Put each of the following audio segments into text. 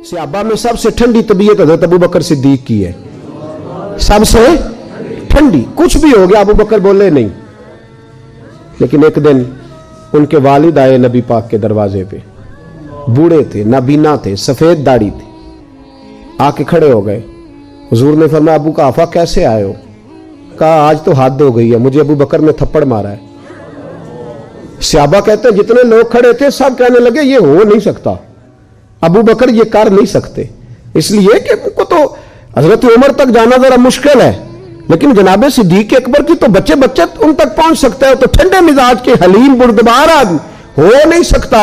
सहाबा में सबसे ठंडी तबीयत हज़रत अबू बकर सिद्दीक की है, सबसे ठंडी। कुछ भी हो गया अबू बकर बोले नहीं। लेकिन एक दिन उनके वालिद आए नबी पाक के दरवाजे पे, बूढ़े थे, नाबीना थे, सफेद दाढ़ी थी, आके खड़े हो गए। हुजूर ने फरमाया अबू काफा कैसे आए हो? कहा आज तो हद हो गई है, मुझे अबू बकर ने थप्पड़ मारा है। सहाबा कहते हैं जितने लोग खड़े थे सब कहने लगे ये हो नहीं सकता, अबू बकर ये कर नहीं सकते, इसलिए कि उनको तो हजरत उमर तक जाना जरा मुश्किल है, लेकिन जनाबे सिद्दीक अकबर की तो बच्चे बच्चे उन तक पहुंच सकते हैं, तो ठंडे मिजाज के हलीम बुर्दबार आदमी हो नहीं सकता।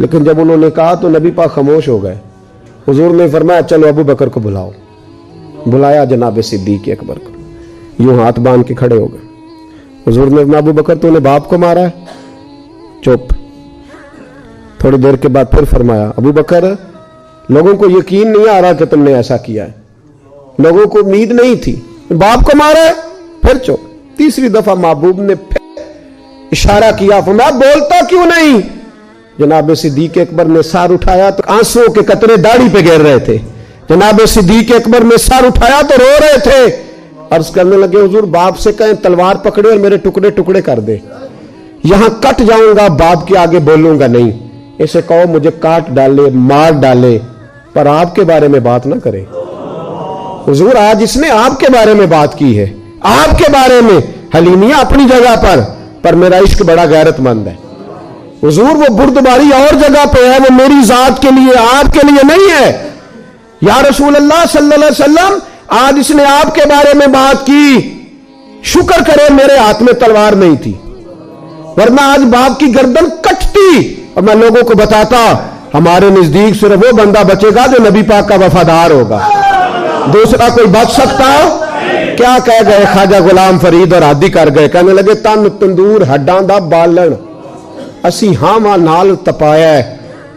लेकिन जब उन्होंने कहा तो नबी पाक खामोश हो गए। हुजूर ने फरमाया चलो अबू बकर को बुलाओ। बुलाया जनाबे सिद्दीक अकबर को, यूं हाथ बांध के खड़े हो गए। हुजूर ने फरमाया अबू बकर तूने बाप को मारा है? चुप। थोड़ी देर के बाद फिर फरमाया अबू बकर लोगों को यकीन नहीं आ रहा कि तुमने ऐसा किया है, लोगों को उम्मीद नहीं थी, बाप को मारा है? फिर चुप। तीसरी दफा महबूब ने फिर इशारा किया, फरमाया बोलता क्यों नहीं? जनाब सिद्दीक अकबर ने सर उठाया तो आंसुओं के कतरे दाढ़ी पे गिर रहे थे। जनाब सिद्दीक अकबर ने सर उठाया तो रो रहे थे। अर्ज करने लगे हुजूर बाप से कहें तलवार पकड़े और मेरे टुकड़े टुकड़े कर दे, यहां कट जाऊंगा, बाप के आगे बोलूंगा नहीं। इसे कहो मुझे काट डाले, मार डाले, पर आपके बारे में बात ना करे। हुजूर आज इसने आपके बारे में बात की है, आपके बारे में। हलीमिया अपनी जगह पर मेरा इश्क बड़ा गैरतमंद है। हुजूर वो बुर्दबारी और जगह पे है, वो मेरी जात के लिए, आपके लिए नहीं है। या रसूल अल्लाह सल्लल्लाहु अलैहि वसल्लम आज इसने आपके बारे में बात की, शुक्र करे मेरे हाथ में तलवार नहीं थी, वरना आज बाप की गर्दन कटती और मैं लोगों को बताता हमारे नजदीक सिर्फ वो बंदा बचेगा जो नबी पाक का वफादार होगा, दूसरा कोई बच सकता? क्या कह गए ख्वाजा गुलाम फरीद और आदि कर गए, कहने लगे तन तंदूर हड्डां दा बालन असी हावां नाल तपाया,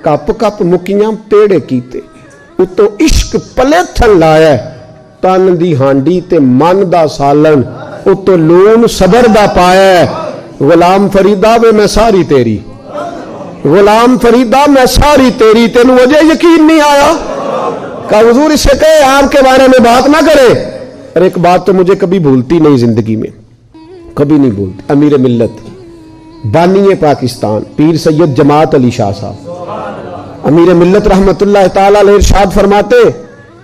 कप कप मुकियां पेड़े कीते, उतों इश्क पलेथन लाया, तन दी हांडी ते मन दा सालन, उतों लून सबर दा पाया। गुलाम फरीदा वे मैं सारी तेरी, गुलाम फरीदा मैं सारी तेरी, तेनू अजे यकीन नहीं आया? कहा हुजूर इससे कहे आपके बारे में बात ना करे। और एक बात तो मुझे कभी भूलती नहीं जिंदगी में, कभी नहीं भूलती। अमीर मिल्लत बानी पाकिस्तान पीर सैयद जमात अली शाह साहब अमीर मिल्लत रहमतुल्लाह ताला अलैह इरशाद फरमाते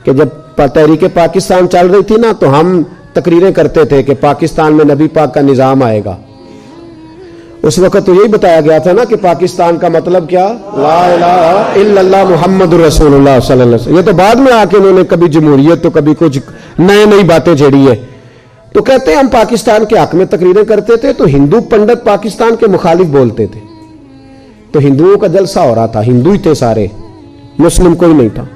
कि जब तहरीक पाकिस्तान चल रही थी ना, तो हम तकरीरें करते थे कि पाकिस्तान में नबी पाक का निजाम आएगा। उस वक्त तो यही बताया गया था ना कि पाकिस्तान का मतलब क्या, ला इलाहा इल्लल्लाह मुहम्मदुर रसूलुल्लाह सल्लल्लाहु अलैहि वसल्लम। ये तो बाद में आके उन्होंने कभी जमहूरियत तो कभी कुछ नई बातें छेड़ी है। तो कहते हैं हम पाकिस्तान के हक में तकरीरें करते थे, तो हिंदू पंडित पाकिस्तान के मुखालिफ बोलते थे, तो हिंदुओं का जलसा हो रहा था, हिंदू ही थे सारे, मुस्लिम कोई नहीं था।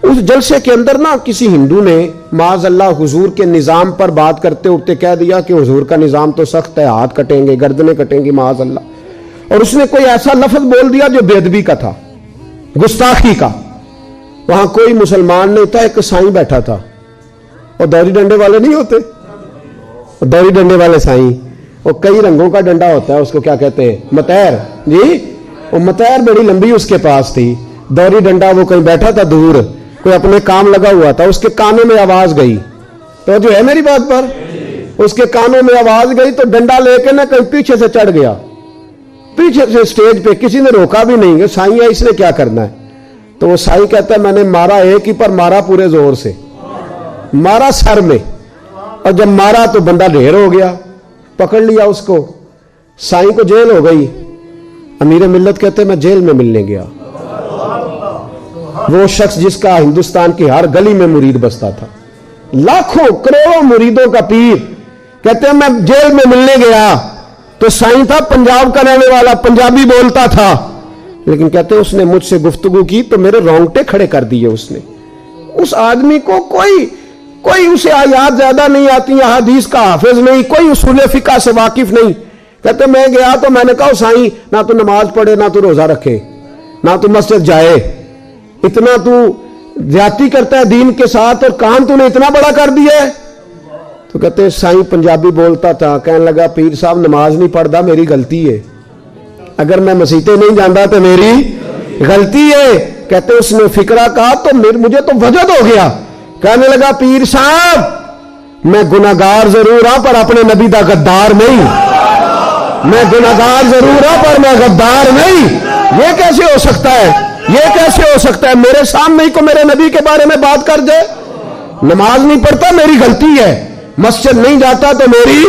उस जलसे के अंदर ना किसी हिंदू ने माज़अल्लाह हुजूर के निज़ाम पर बात करते उठते कह दिया कि हुजूर का निज़ाम तो सख्त है, हाथ कटेंगे, गर्दनें कटेंगी माज़अल्लाह। और उसने कोई ऐसा लफ्ज बोल दिया जो बेअदबी का था, गुस्ताखी का। वहां कोई मुसलमान नहीं था, एक साईं बैठा था, और दौरी डंडे वाले नहीं होते, दौरी डंडे वाले साईं, वो कई रंगों का डंडा होता है, उसको क्या कहते हैं, मतैर जी। वो मतैर बड़ी लंबी उसके पास थी, दौरी डंडा, वो कहीं बैठा था दूर, कोई अपने काम लगा हुआ था, उसके कानों में आवाज गई, तो जो है मेरी बात पर, उसके कानों में आवाज गई तो डंडा लेके ना कहीं पीछे से चढ़ गया, पीछे से स्टेज पे, किसी ने रोका भी नहीं, साईं है इसने क्या करना है। तो वो साईं कहता है मैंने मारा एक ही, पर मारा पूरे जोर से, मारा सर में, और जब मारा तो बंदा ढेर हो गया, पकड़ लिया उसको, साईं को जेल हो गई। अमीर मिल्लत कहते मैं जेल में मिलने गया, वो शख्स जिसका हिंदुस्तान की हर गली में मुरीद बसता था, लाखों करोड़ों मुरीदों का पीर, कहते हैं मैं जेल में मिलने गया, तो साईं था पंजाब का रहने वाला, पंजाबी बोलता था, लेकिन कहते हैं उसने मुझसे गुफ्तगू की तो मेरे रोंगटे खड़े कर दिए उसने। उस आदमी को कोई उसे आयात ज्यादा नहीं आती, हदीस का हाफिज नहीं, कोई उसूल फिका से वाकिफ नहीं। कहते मैं गया तो मैंने कहा साईं ना तो नमाज पढ़े, ना तो रोजा रखे, ना तो मस्जिद जाए, इतना तू ज्यादती करता है दीन के साथ, और काम तूने इतना बड़ा कर दिया है। तो कहते साईं पंजाबी बोलता था, कहने लगा पीर साहब नमाज नहीं पढ़ता मेरी गलती है, अगर मैं मसीते नहीं जाता तो मेरी गलती है। कहते उसने फिक्रा कहा तो मुझे तो वजद हो गया। कहने लगा पीर साहब मैं गुनाहगार जरूर हूं पर अपने नबी दा गद्दार नहीं। मैं गुनाहगार जरूर हूं पर मैं गद्दार नहीं। ये कैसे हो सकता है? ये कैसे हो सकता है? मेरे सामने ही को मेरे नबी के बारे में बात कर दे। नमाज नहीं पढ़ता मेरी गलती है, मस्जिद नहीं जाता तो मेरी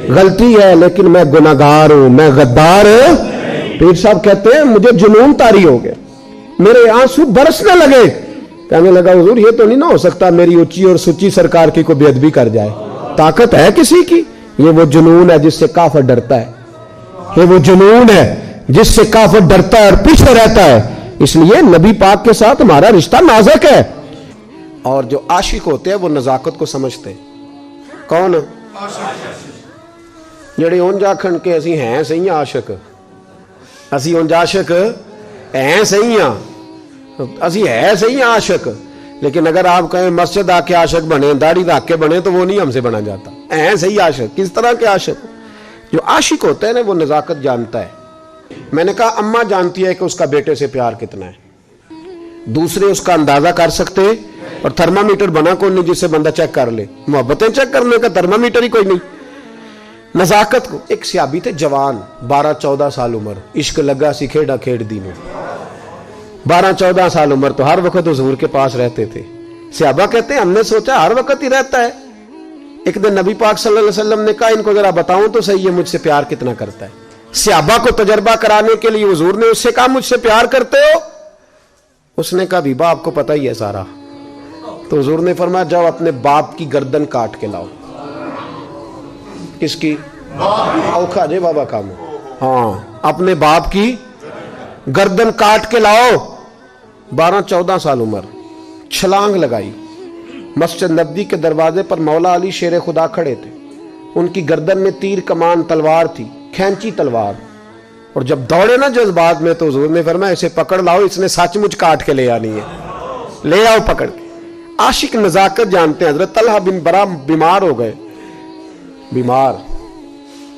गलती है, लेकिन मैं गुनाहगार हूं, मैं गद्दार हूं। पीर साहब कहते हैं मुझे जुनून तारी हो गया, मेरे आंसू बरसने लगे। कहने लगा हुजूर ये तो नहीं ना हो सकता मेरी ऊंची और सुच्ची सरकार की कोई बेअदबी कर जाए। ताकत है किसी की? ये वो जुनून है जिससे काफिर डरता है। ये वो जुनून है जिससे काफिर डरता है और पीछे रहता है। इसलिए नबी पाक के साथ हमारा रिश्ता नाजुक है। और जो आशिक होते हैं वो नजाकत को समझते हैं। कौन? ਜਿਹੜੇ ਉਂਝ ਆਖਣ ਕਿ ਅਸੀਂ हैं सही आशिक, ਅਸੀਂ ਉਂਝ आशिक हैं सही हाँ, ਅਸੀਂ है सही आशिक, लेकिन अगर आप कहें मस्जिद आके आशिक बने, दाढ़ी रख के बने, तो वो नहीं हमसे बना जाता। हैं सही आशिक। किस तरह के आशिक? जो आशिक होता है ना वो नजाकत जानता है। मैंने कहा अम्मा जानती है कि उसका बेटे से प्यार कितना है, दूसरे उसका अंदाजा कर सकते। और थर्मामीटर बना कोई नहीं जिससे बंदा चेक कर ले। मोहब्बतें चेक करने का थर्मामीटर ही कोई नहीं। नजाकत को एक सियाबी थे जवान, 12-14 साल उम्र, इश्क लगा सी खेड़ा खेड़ दी में। 12-14 साल उम्र, तो हर वक्त हुजूर के पास रहते थे। सियाबा कहते हैं हमने सोचा हर वक्त ही रहता है। एक दिन नबी पाक सल्लल्लाहु अलैहि वसल्लम ने कहा इनको जरा बताऊं तो सही है मुझसे प्यार कितना करता है। सियाबा को तजर्बा कराने के लिए हुजूर ने उससे कहा मुझसे प्यार करते हो? उसने कहा बीबा आपको पता ही है सारा। तो हुजूर ने फरमाया जाओ अपने बाप की गर्दन काट के लाओ। किसकी? औखा जे बाबा काम। हाँ, अपने बाप की गर्दन काट के लाओ। 12-14 साल उम्र, छलांग लगाई। मस्जिद नबवी के दरवाजे पर मौला अली शेर खुदा खड़े थे। उनकी गर्दन में तीर कमान तलवार थी, खैंची तलवार। और जब दौड़े ना जज्बात में तो हुजूर ने फरमाया इसे पकड़ लाओ, इसने सचमुच काट के ले आनी है, ले आओ पकड़ के। आशिक नजाकत जानते हैं। हजरत तलहा बिन बरा बीमार हो गए। बीमार,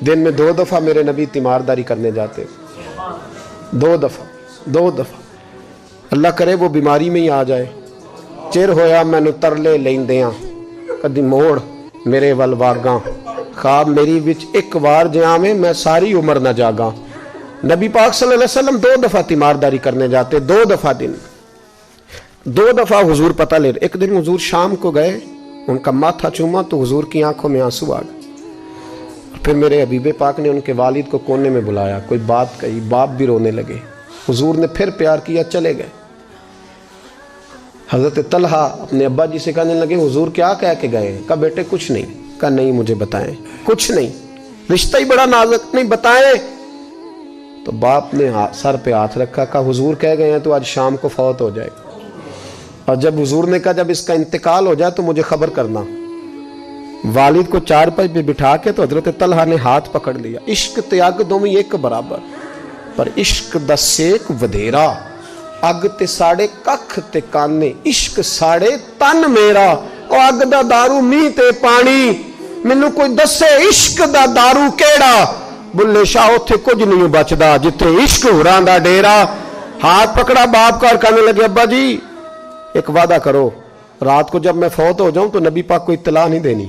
दिन में 2 दफा मेरे नबी तीमारदारी करने जाते। 2 दफा। अल्लाह करे वो बीमारी में ही आ जाए। चिर होया मैनू तरले लेंदियां, कदी मोड़ मेरे वल वागा, ख्वाब मेरी विच एक बार जावे मैं सारी उम्र ना जागा। नबी पाक सल्लल्लाहु अलैहि वसल्लम 2 दफा तीमारदारी करने जाते, 2 दफा दिन, 2 दफा हुजूर पता ले। एक दिन हुजूर शाम को गए, उनका माथा चूमा तो हुजूर की आंखों में आंसू आ गए। फिर मेरे हबीबे पाक ने उनके वालिद को कोने में बुलाया, कोई बात कही, बाप भी रोने लगे। हुजूर ने फिर प्यार किया, चले गए। हजरत तलहा अपने अब्बा जी से कहने लगे हुजूर क्या कह के गए? कहा बेटे कुछ नहीं। कहा नहीं मुझे बताएं। कुछ नहीं, रिश्ता ही बड़ा नाजुक, नहीं बताएं। तो बाप ने सर पे हाथ रखा, कहा हुजूर कह गए हैं तो आज शाम को फौत हो जाएगा। और जब हुजूर ने कहा जब इसका इंतकाल हो जाए तो मुझे खबर करना। वालिद को चारपाई पे बिठा के तो हजरत तलहा ने हाथ पकड़ लिया। इश्क त्याग दोवें एक बराबर, पर इश्क दा सेक वधेरा। अग ते साड़े कख ते काने, इश्क साड़े तन मेरा। ओ अग दा दारू मीह ते पानी, मैनू कोई दसे इश्क दा दारू केड़ा। बुल्ले शाह उथे कुछ नहीं बचदा जिथे इश्क होरां दा डेरा। हाथ पकड़ा बाप का और कहने लगे अब्बा जी एक वादा करो, रात को जब मैं फौत हो जाऊं तो नबी पाक को इत्तला नहीं देनी,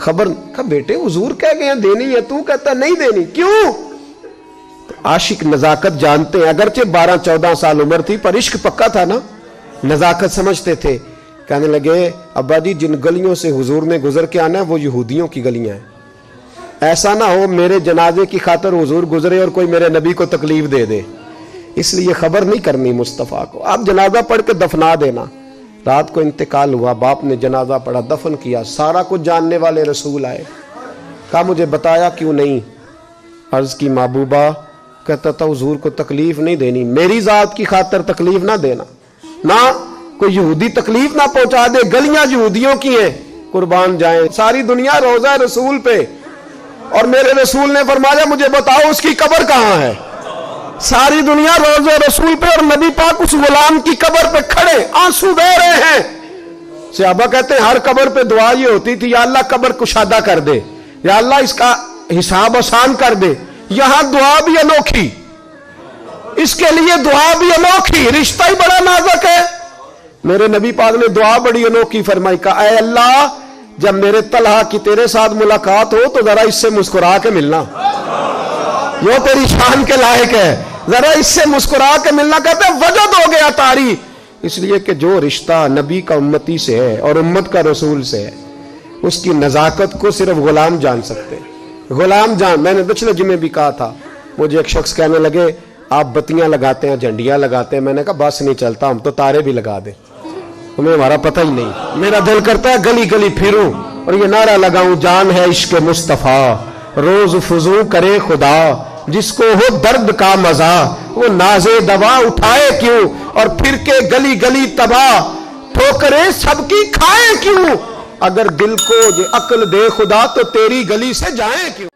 खबर। का बेटे हुजूर कह गए हैं देनी है, तू कहता नहीं देनी, क्यों? तो आशिक नजाकत जानते हैं। अगरचे 12-14 साल उम्र थी पर इश्क पक्का था ना, नजाकत समझते थे। कहने लगे अब्बा जी जिन गलियों से हुजूर ने गुजर के आना है वो यहूदियों की गलियां हैं। ऐसा ना हो मेरे जनाजे की खातर हुजूर गुजरे और कोई मेरे नबी को तकलीफ दे दे, इसलिए खबर नहीं करनी मुस्तफ़ा को। आप जनाजा पढ़ के दफना देना। रात को इंतकाल हुआ, बाप ने जनाजा पढ़ा, दफन किया। सारा कुछ जानने वाले रसूल आए। कहा मुझे बताया क्यों नहीं? अर्ज की महबूबा, कहता था हुजूर को तकलीफ नहीं देनी, मेरी जात की खातर तकलीफ ना देना, ना कोई यहूदी तकलीफ ना पहुंचा दे। गलियां यहूदियों की हैं, कुर्बान जाए सारी दुनिया रोजा रसूल पे। और मेरे रसूल ने फरमाया मुझे बताओ उसकी कब्र कहां है? सारी दुनिया रोजे रसूल पे और नबी पाक उस गुलाम की कब्र पे खड़े आंसू बह रहे हैं। सहाबा कहते हैं हर कब्र पे दुआ ये होती थी, या अल्लाह कब्र कुशादा कर दे, या अल्लाह इसका हिसाब आसान कर दे। यहां दुआ भी अनोखी, इसके लिए दुआ भी अनोखी, रिश्ता ही बड़ा नाजुक है। मेरे नबी पाक ने दुआ बड़ी अनोखी फरमाई, का ऐ अल्लाह, जब मेरे तलहा की तेरे साथ मुलाकात हो तो जरा इससे मुस्कुरा के मिलना, जो तेरी शान के लायक है, जरा इससे मुस्कुरा के मिलना। कहते वजद हो गया तारी, इसलिए कि जो रिश्ता नबी का उम्मती से है और उम्मत का रसूल से है, उसकी नजाकत को सिर्फ गुलाम जान सकते हैं। गुलाम जान, मैंने पिछले जुमे भी कहा था, मुझे एक शख्स कहने लगे आप बत्तियां लगाते हैं, झंडियां लगाते हैं। मैंने कहा बस नहीं चलता, हम तो तारे भी लगा दें, तुम्हें हमारा पता ही नहीं। मेरा दिल करता है गली गली फिरूं और ये नारा लगाऊं, जान है इश्क मुस्तफा, रोज फुजू करे खुदा, जिसको हो दर्द का मजा, वो नाजे दवा उठाए क्यों, और फिर के गली गली तबाह, ठोकरे सबकी खाए क्यों, अगर दिल को ये अक्ल दे खुदा तो तेरी गली से जाए क्यों।